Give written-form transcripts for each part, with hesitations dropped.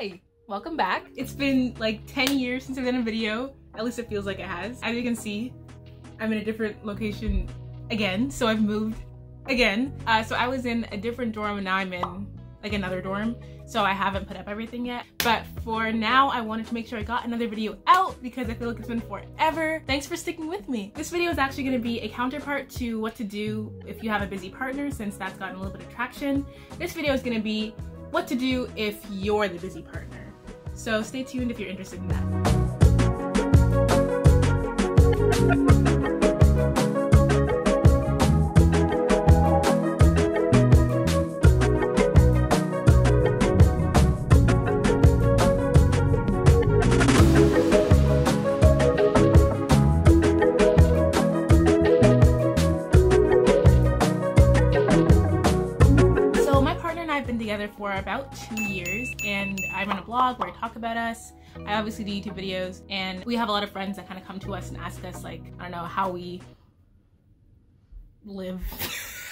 Hi, welcome back. It's been like 10 years since I've done a video. At least it feels like it has. As you can see, I'm in a different location again, so I've moved again. So I was in a different dorm and now I'm in like another dorm, so I haven't put up everything yet. But for now, I wanted to make sure I got another video out because I feel like it's been forever. Thanks for sticking with me. This video is actually gonna be a counterpart to what to do if you have a busy partner, since that's gotten a little bit of traction. This video is gonna be what to do if you're the busy partner. So stay tuned if you're interested in that. For about 2 years, and I run a blog where I talk about us. I obviously do YouTube videos, and we have a lot of friends that kind of come to us and ask us, like, I don't know, how we live,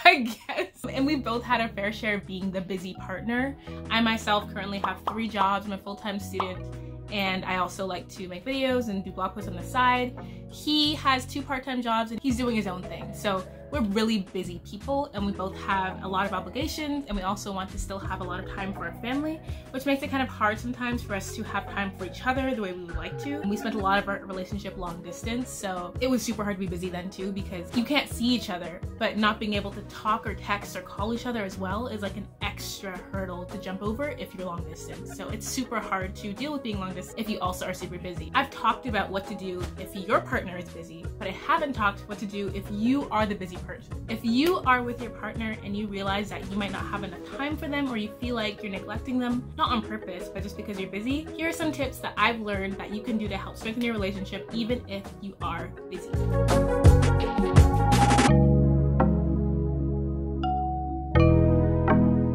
I guess. And we both had our fair share of being the busy partner. I myself currently have 3 jobs. I'm a full-time student, and I also like to make videos and do blog posts on the side. He has 2 part-time jobs and he's doing his own thing. So we're really busy people, and we both have a lot of obligations, and we also want to still have a lot of time for our family, which makes it kind of hard sometimes for us to have time for each other the way we would like to. And we spent a lot of our relationship long distance, so it was super hard to be busy then too, because you can't see each other, but not being able to talk or text or call each other as well is like an extra hurdle to jump over if you're long distance. So it's super hard to deal with being long distance if you also are super busy. I've talked about what to do if your partner is busy, but I haven't talked what to do if you are the busy person. If you are with your partner and you realize that you might not have enough time for them, or you feel like you're neglecting them, not on purpose, but just because you're busy, here are some tips that I've learned that you can do to help strengthen your relationship even if you are busy.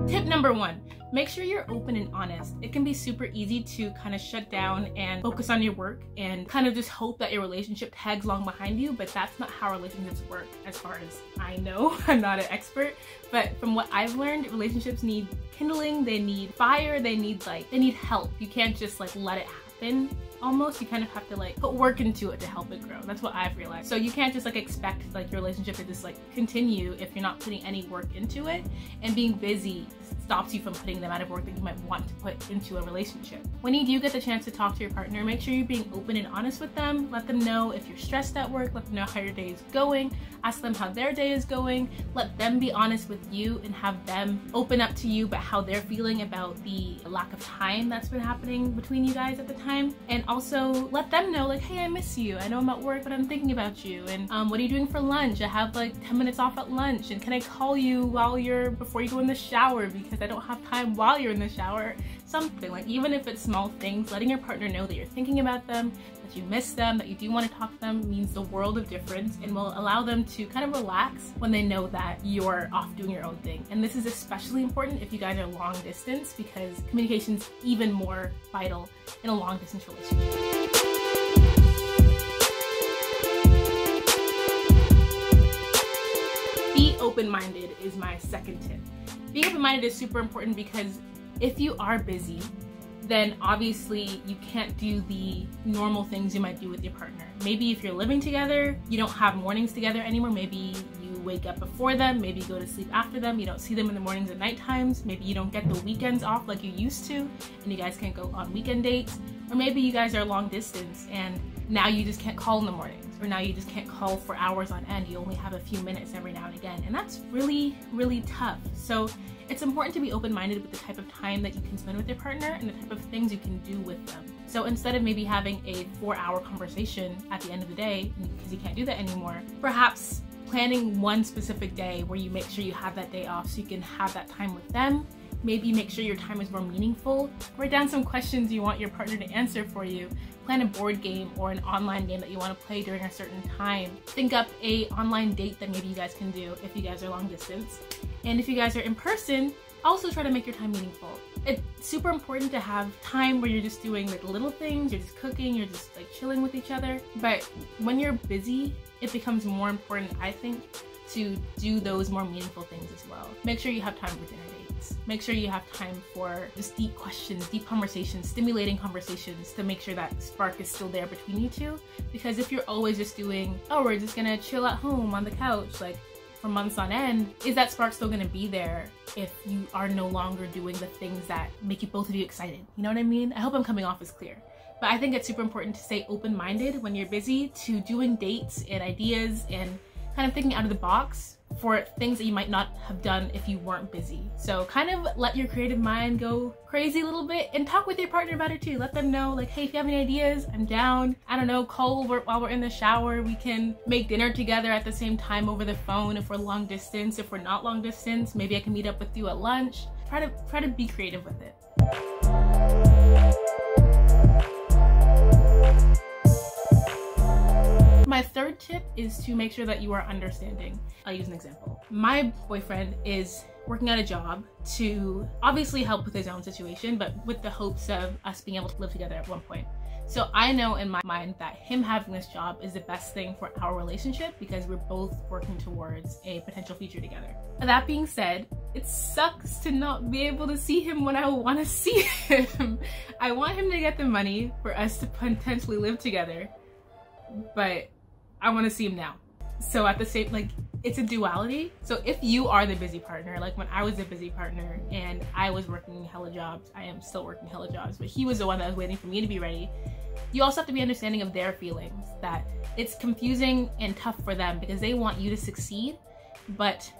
Tip number 1. Make sure you're open and honest. It can be super easy to kind of shut down and focus on your work and kind of just hope that your relationship tags along behind you, but that's not how relationships work as far as I know. I'm not an expert, but from what I've learned, relationships need kindling, they need fire, they need help. You can't just like let it happen. Almost, you kind of have to like put work into it to help it grow. That's what I've realized. So you can't just like expect like your relationship to just like continue if you're not putting any work into it, and being busy stops you from putting the amount of work that you might want to put into a relationship. When you do get the chance to talk to your partner, make sure you're being open and honest with them. Let them know if you're stressed at work, let them know how your day is going, ask them how their day is going, let them be honest with you and have them open up to you about how they're feeling about the lack of time that's been happening between you guys at the time. And also let them know like, hey, I miss you. I know I'm at work, but I'm thinking about you. And what are you doing for lunch? I have like 10 minutes off at lunch. And can I call you before you go in the shower because I don't have time while you're in the shower? Something like, even if it's small things, letting your partner know that you're thinking about them, that you miss them, that you do want to talk to them means the world of difference, and will allow them to kind of relax when they know that you're off doing your own thing. And this is especially important if you guys are long distance, because communication's even more vital in a long distance relationship. Be open-minded is my second tip. Being open-minded is super important because if you are busy, then obviously you can't do the normal things you might do with your partner. Maybe if you're living together, you don't have mornings together anymore. Maybe you wake up before them, maybe you go to sleep after them, you don't see them in the mornings and night times, maybe you don't get the weekends off like you used to, and you guys can't go on weekend dates, or maybe you guys are long distance and now you just can't call in the mornings, or now you just can't call for hours on end. You only have a few minutes every now and again, and that's really, really tough. So it's important to be open-minded with the type of time that you can spend with your partner and the type of things you can do with them. So instead of maybe having a 4-hour conversation at the end of the day, because you can't do that anymore, perhaps planning one specific day where you make sure you have that day off so you can have that time with them. Maybe make sure your time is more meaningful. Write down some questions you want your partner to answer for you. Plan a board game or an online game that you want to play during a certain time. Think up an online date that maybe you guys can do if you guys are long distance. And if you guys are in person, also try to make your time meaningful. It's super important to have time where you're just doing like little things, you're just cooking, you're just like chilling with each other. But when you're busy, it becomes more important, I think, to do those more meaningful things as well. Make sure you have time for dinner date. dates. Make sure you have time for just deep questions, deep conversations, stimulating conversations to make sure that spark is still there between you two. Because if you're always just doing, oh, we're just gonna chill at home on the couch, like for months on end, is that spark still gonna be there if you are no longer doing the things that make you both of you excited? You know what I mean? I hope I'm coming off as clear. But I think it's super important to stay open-minded when you're busy to doing dates and ideas and kind of thinking out of the box for things that you might not have done if you weren't busy. So kind of let your creative mind go crazy a little bit and talk with your partner about it too. Let them know, like, hey, if you have any ideas, I'm down. I don't know, call while we're in the shower. We can make dinner together at the same time over the phone if we're long distance. If we're not long distance, maybe I can meet up with you at lunch. Try to be creative with it. My third tip is to make sure that you are understanding. I'll use an example. My boyfriend is working at a job to obviously help with his own situation, but with the hopes of us being able to live together at one point. So I know in my mind that him having this job is the best thing for our relationship because we're both working towards a potential future together. That being said, it sucks to not be able to see him when I want to see him. I want him to get the money for us to potentially live together, but I want to see him now. So at the same, like, it's a duality. So if you are the busy partner, like when I was a busy partner and I was working hella jobs, I am still working hella jobs, but he was the one that was waiting for me to be ready. You also have to be understanding of their feelings, that it's confusing and tough for them because they want you to succeed, but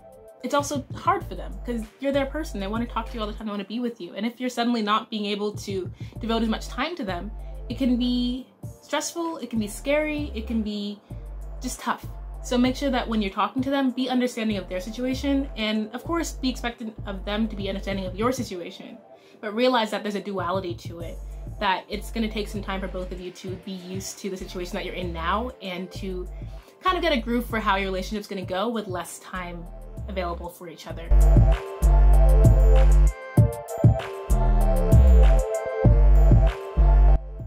it's also hard for them because you're their person. They want to talk to you all the time, they want to be with you. And if you're suddenly not being able to devote as much time to them, it can be stressful, it can be scary, it can be just tough. So make sure that when you're talking to them, be understanding of their situation, and of course be expectant of them to be understanding of your situation. But realize that there's a duality to it, that it's gonna take some time for both of you to be used to the situation that you're in now and to kind of get a groove for how your relationship's gonna go with less time available for each other.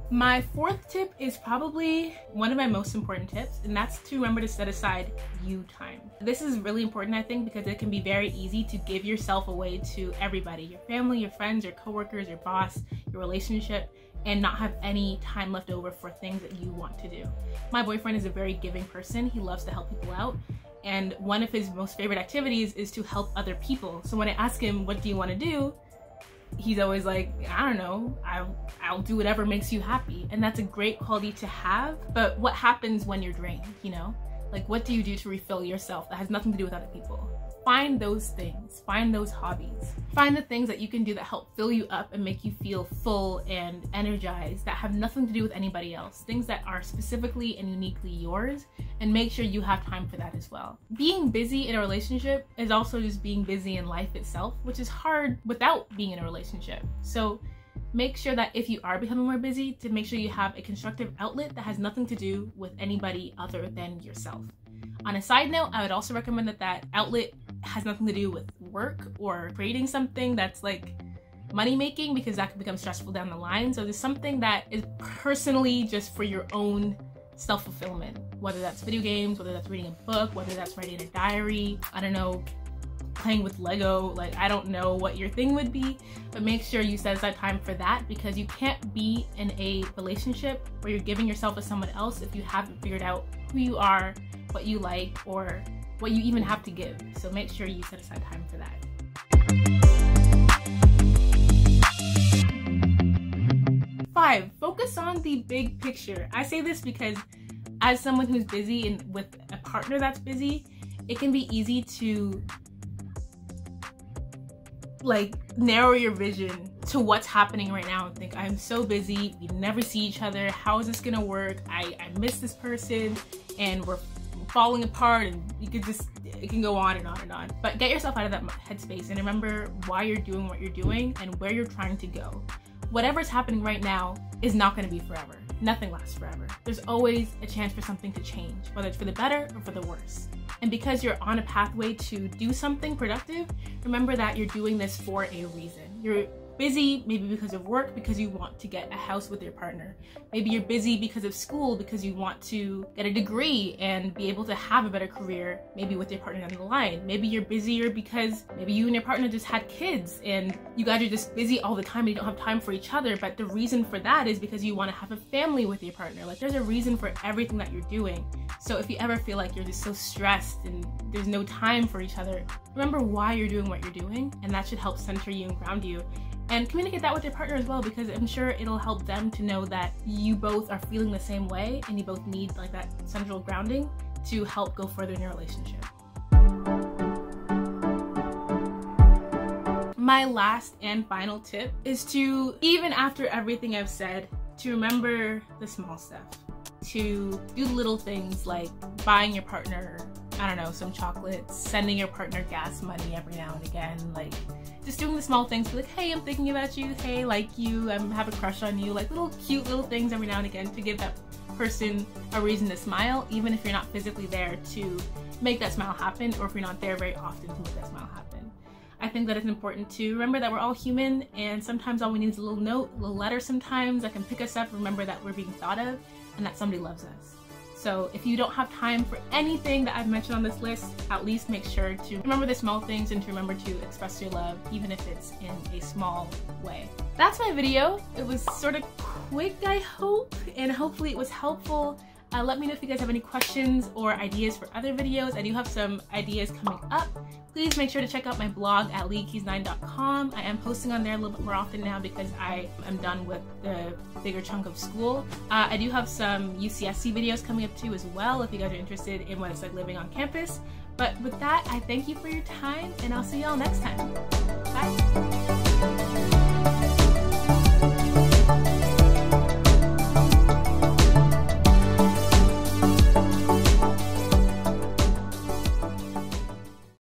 My fourth tip is probably one of my most important tips, and that's to remember to set aside you time. This is really important, I think, because it can be very easy to give yourself away to everybody, your family, your friends, your coworkers, your boss, your relationship, and not have any time left over for things that you want to do. My boyfriend is a very giving person. He loves to help people out, and one of his most favorite activities is to help other people. So when I ask him, what do you want to do? He's always like, I don't know, I'll do whatever makes you happy. And that's a great quality to have, but what happens when you're drained, you know? Like, what do you do to refill yourself that has nothing to do with other people? Find those things, find those hobbies. Find the things that you can do that help fill you up and make you feel full and energized, that have nothing to do with anybody else. Things that are specifically and uniquely yours, and make sure you have time for that as well. Being busy in a relationship is also just being busy in life itself, which is hard without being in a relationship. So make sure that if you are becoming more busy, to make sure you have a constructive outlet that has nothing to do with anybody other than yourself. On a side note, I would also recommend that that outlet has nothing to do with work or creating something that's like money making, because that can become stressful down the line. So there's something that is personally just for your own self-fulfillment, whether that's video games, whether that's reading a book, whether that's writing a diary, I don't know, playing with Lego, like I don't know what your thing would be, but make sure you set aside time for that, because you can't be in a relationship where you're giving yourself to someone else if you haven't figured out who you are, what you like, or what you even have to give. So make sure you set aside time for that. Five, focus on the big picture. I say this because as someone who's busy and with a partner that's busy, it can be easy to like narrow your vision to what's happening right now and think, I'm so busy, we never see each other, how is this gonna work? I miss this person and we're falling apart, and you could just, it can go on and on and on. But get yourself out of that headspace and remember why you're doing what you're doing and where you're trying to go. Whatever's happening right now is not going to be forever. Nothing lasts forever. There's always a chance for something to change, whether it's for the better or for the worse. And because you're on a pathway to do something productive, remember that you're doing this for a reason. You're busy, maybe because of work, because you want to get a house with your partner. Maybe you're busy because of school, because you want to get a degree and be able to have a better career, maybe with your partner down the line. Maybe you're busier because maybe you and your partner just had kids and you guys are just busy all the time and you don't have time for each other. But the reason for that is because you want to have a family with your partner. Like, there's a reason for everything that you're doing. So if you ever feel like you're just so stressed and there's no time for each other, remember why you're doing what you're doing, and that should help center you and ground you. And communicate that with your partner as well, because I'm sure it'll help them to know that you both are feeling the same way and you both need like that central grounding to help go further in your relationship. My last and final tip is to, even after everything I've said, to remember the small stuff. To do little things like buying your partner, I don't know, some chocolates, sending your partner gas money every now and again, like just doing the small things, like, hey, I'm thinking about you, hey, I like you, I have a crush on you, like little cute little things every now and again to give that person a reason to smile, even if you're not physically there to make that smile happen, or if you're not there very often to make that smile happen. I think that it's important to remember that we're all human, and sometimes all we need is a little note, a little letter sometimes that can pick us up, remember that we're being thought of and that somebody loves us. So if you don't have time for anything that I've mentioned on this list, at least make sure to remember the small things and to remember to express your love, even if it's in a small way. That's my video. It was sort of quick, I hope, and hopefully it was helpful. Let me know if you guys have any questions or ideas for other videos. I do have some ideas coming up. Please make sure to check out my blog at leakeys9.com. I am posting on there a little bit more often now because I am done with the bigger chunk of school. I do have some UCSC videos coming up too as well if you guys are interested in what it's like living on campus. But with that, I thank you for your time and I'll see y'all next time. Bye.